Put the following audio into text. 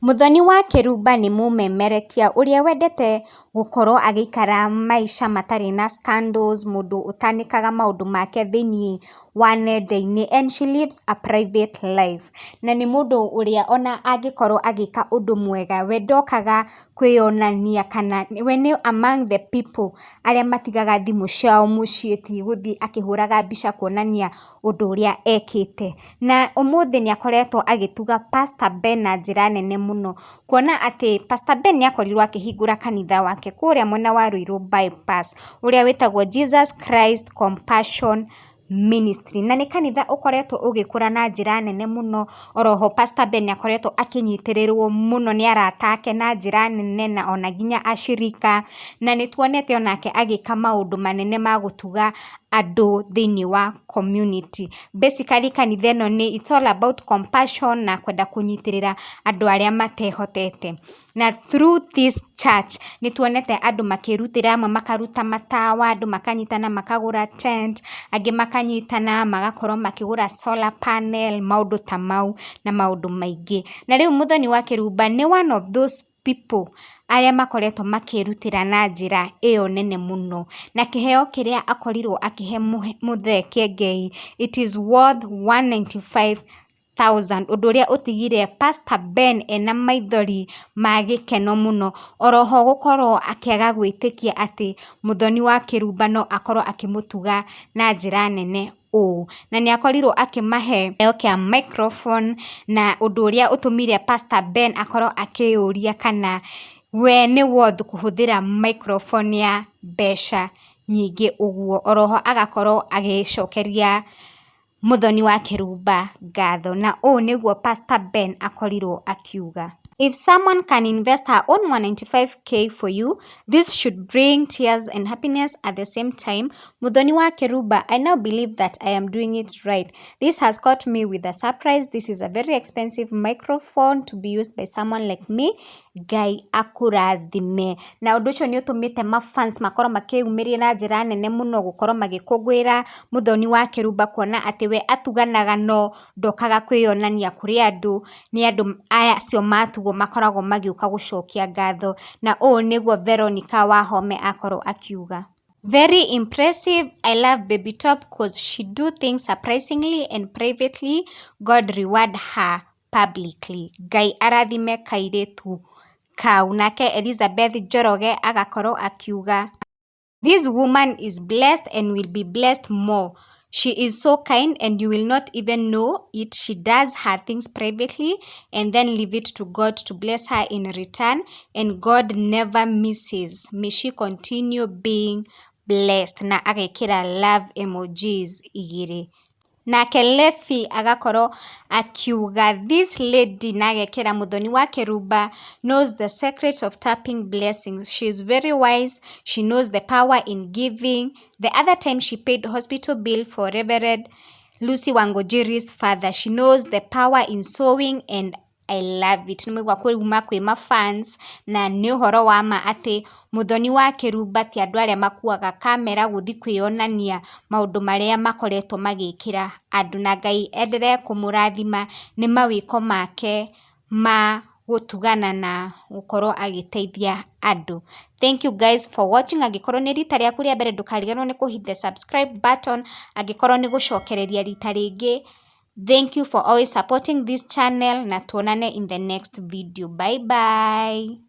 Muthoni wa Kirumba nĩ mũmemerekia ũrĩa wendete gũkorwo agĩikara maica matarĩ na scandals, mũndũ ũtanĩkaga maũndũ make thĩinĩ wa nenda-inĩ, and she lives a private life. Na nĩ mũndũ ũrĩa ona angĩkorwo agĩka ũndũ mwega, we ndokaga kwĩyonania kana we nĩ among the people arĩa matigaga thimũ ciao mũciĩ ti gũthiĩ akĩhũraga mbica kuonania ũndũ ũrĩa ekĩte. Na ũmũthĩ nĩ akoretwo agĩtuga Pastor Ben na njĩra nene mũno, kuona atĩ Pastor Ben nĩ akorirwo akĩhingũra kanitha wake kũrĩa mwena wa Ruiru bypass, ũrĩa wĩtagwo Jesus Christ Compassion Ministry, na nĩ kanitha ũkoretwo ũgĩkũra na njĩra nene mũno. Oroho Pastor Ben nĩ akoretwo akĩnyitĩrĩrwo mũno nĩ arata ake na njĩra nene na ona nginya ashirika, na nĩ tuonete onake agĩka maũndũ manene ma gũtuga andũ thĩinĩ wa community. Basically kanitha ĩno it's all about compassion na kwenda kũnyitĩrĩra andũ arĩa matehotete. Na through this church nĩ tuonete andũ makĩrutĩra, amwe makaruta matawa, andũ makanyitana makagũra tent, angĩ makanyitana magakorwo makĩgũra solar panel, maũndũ ta mau na maũndũ maingĩ. Na rĩu Muthoni wa Kirumba nĩ one of those people arĩa makoretwo makĩrutĩra na njĩra ĩyo nene mũno, na kĩheo kĩrĩa akorirwo akĩhe Muthee Kiengei, it is worth 195,000, ũndũ ũrĩa ũtigire Pastor Ben ena maithori ma gĩkeno mũno. Oroho gũkorwo akĩaga gwĩtĩkia atĩ Muthoni wa Kirumba no akorwo akĩmũtuga na njĩra nene ũũ, na nĩ akorirwo akĩmahe kĩheo kĩa microphone, na ũndũ ũrĩa ũtũmire Pastor Ben akorwo akĩyũria kana we nĩ worth kũhũthĩra microphone ya mbeca nyingĩ ũguo. Oroho agakorwo agĩcokeria Muthoni wa Kirumba ngatho, na ũũ nĩguo Pastor Ben akorirwo akiuga: If someone can invest her own 195k for you, this should bring tears and happiness at the same time. Muthoni wa Kirumba, I now believe that I am doing it right. This has caught me with a surprise. This is a very expensive microphone to be used by someone like me. Ngai akũrathime. Na ũndũ ũcio nĩ ũtũmĩte mafans makorwo makĩyumĩria na njĩra nene mũno gũkorwo magĩkũngũĩra Muthoni wa Kirumba, kuona atĩ we atuganaga no ndokaga kwĩyonania kũrĩ andũ, nĩ andũ acio matugwo makoragwo magĩũka gũcokia ngatho. Na ũũ nĩguo Veronica Wahome akorwo akiuga: Very impressive. I love Baby Top cause she do things surprisingly and privately. God reward her publicly. Ngai arathime kairĩtu kau. Nake Elizabeth Njoroge agakorwo akiuga: This woman is blessed and will be blessed more. She is so kind and you will not even know it. She does her things privately and then leave it to God to bless her in return, and God never misses. May she continue being blessed. Na agekĩra love emojis igĩrĩ. Nake Lefi agakorwo akiuga: This lady, na agekĩra Muthoni wa Kirumba knows the secret of tapping blessings. She is very wise. She knows the power in giving. The other time she paid hospital bill for Reverend Lucy Wangojiri's father. She knows the power in sewing and I love it. Nĩmũigua kuma kwĩ mafans, na nĩ ũhoro wa ma atĩ Muthoni wa Kirumba ti andũ arĩa makuaga kamera gũthiĩ kwĩyonania maũndũ marĩa makoretwo magĩkĩra andũ, na Ngai endelee kũmũrathima nĩ mawĩko make ma gũtugana na gũkorwo agĩteithia andũ. Thank you guys for watching. Angĩkorwo nĩ rita rĩaku rĩa mbere, ndũkariganĩrwo nĩ kũhit the subscribe button. Angĩkorwo nĩ gũcokereria rita rĩngĩ, thank you for always supporting this channel, na tuonane in the next video. Bye bye.